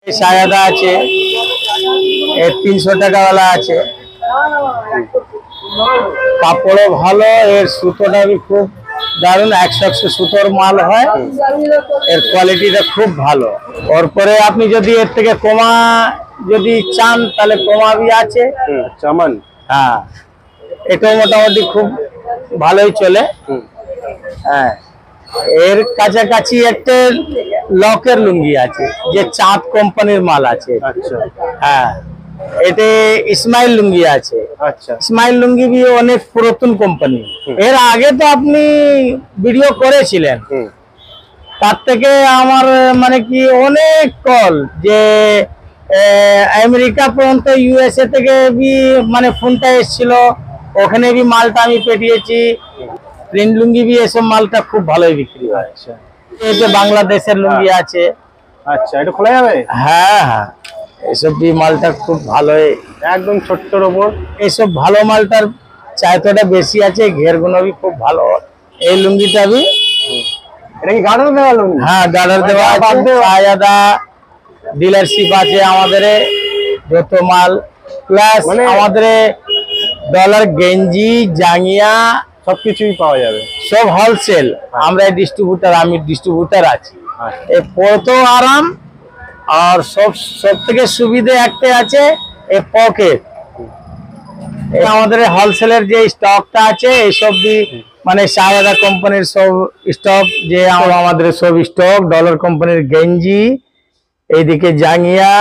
সায়াদা আছে, এর 300 টাকাওয়ালা আছে। কাপড়ও ভালো, এর সুতোটা भी খুব দারুণ, 100 সুতোর মাল হয়, এর কোয়ালিটিটা খুব ভালো। ওরপরে আপনি যদি এর থেকে কমা যদি চান তাহলে কমা भी আছে। চামান, হ্যাঁ, এটাও মোটামুটি খুব ভালোই চলে। হ্যাঁ, এর কাছাকাছি একটা লকের লুঙ্গি আছে, যে চাঁদ কোম্পানির মাল আছে। আচ্ছা হ্যাঁ, এটা ইসমাইল লুঙ্গি আছে। আচ্ছা, ইসমাইল লুঙ্গি भी অনেক পুরাতন কোম্পানি। এর আগে তো আপনি ভিডিও করেছিলেন, তার থেকে আমার মানে কি অনেক কল যে আমেরিকা পর্যন্ত, ইউএসএ থেকে মানে ফোনটা এসেছিল, ওখানে মালটা আমি পাঠিয়েছি। প্রিন্ট লুঙ্গি এসব মালটা খুব ভালোই বিক্রি হয়। আচ্ছা, এটা বাংলাদেশের লুঙ্গি আছে। আচ্ছা, এটা খোলা যাবে? হ্যাঁ হ্যাঁ, এসব মালটা খুব ভালোই, একদম ছোট্টর ওপর। এইসব ভালো মালটার চাহিদাটা বেশি আছে, ঘেরগুলো খুব ভালো। এই লুঙ্গিটা এটা কি গার্ডার দেওয়া লুঙ্গি? হ্যাঁ, গার্ডার দেওয়া আছে, সায়াদা ডিলারশিপ আছে আমাদের, যত মাল প্লাস মানে আমাদের ডলার গেঞ্জি জাঙ্গিয়া সবকিছুই পাওয়া যাবে, সব হোলসেল। আমরা ডিস্ট্রিবিউটার, আমি ডিস্ট্রিবিউটার আছি। এই পরতেও আরাম, আর সব থেকে সুবিধা একটা আছে এই পকেট। আমাদের হোলসেলের যে স্টকটা আছে এইসব মানে সায়াদা কোম্পানির সব স্টক, যে আমাদের সব স্টক, ডলার কোম্পানির গেঞ্জি, এইদিকে জাঙ্গিয়া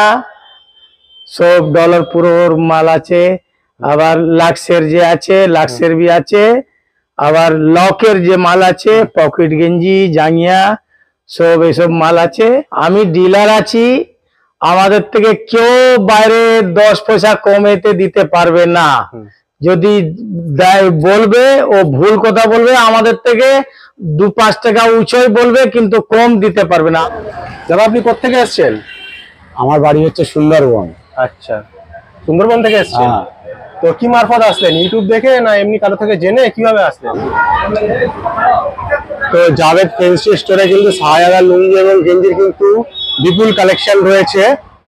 সব ডলার পুরোর মাল আছে। আবার লাক্সের যে আছে, লাক্সের भी আছে। আবার লকের যে মাল আছে, পকেট গেঞ্জি জাঙ্গিয়া সব এইসব মাল আছে। আমি ডিলার আছি, আমাদের থেকে কেউ বাইরে 10 পয়সা কমেতে দিতে পারবে না। যদি বলবে ও ভুল কথা বলবে, আমাদের থেকে 2-5 টাকা উঁচুই বলবে, কিন্তু কম দিতে পারবে না। দাদা আপনি কোথেকে এসেছেন? আমার বাড়ি হচ্ছে সুন্দরবন। আচ্ছা, সুন্দরবন থেকে এসেছেন। তো কি মারফত আসলেন? ইউটিউব দেখে না এমনি কারো থেকে জেনে কিভাবে আসলেন? তো জাভেদ ফ্যান্সি স্টোরে কিন্তু সায়াদা লুঙ্গি এবং গেঞ্জির কিন্তু বিপুল কালেকশন রয়েছে।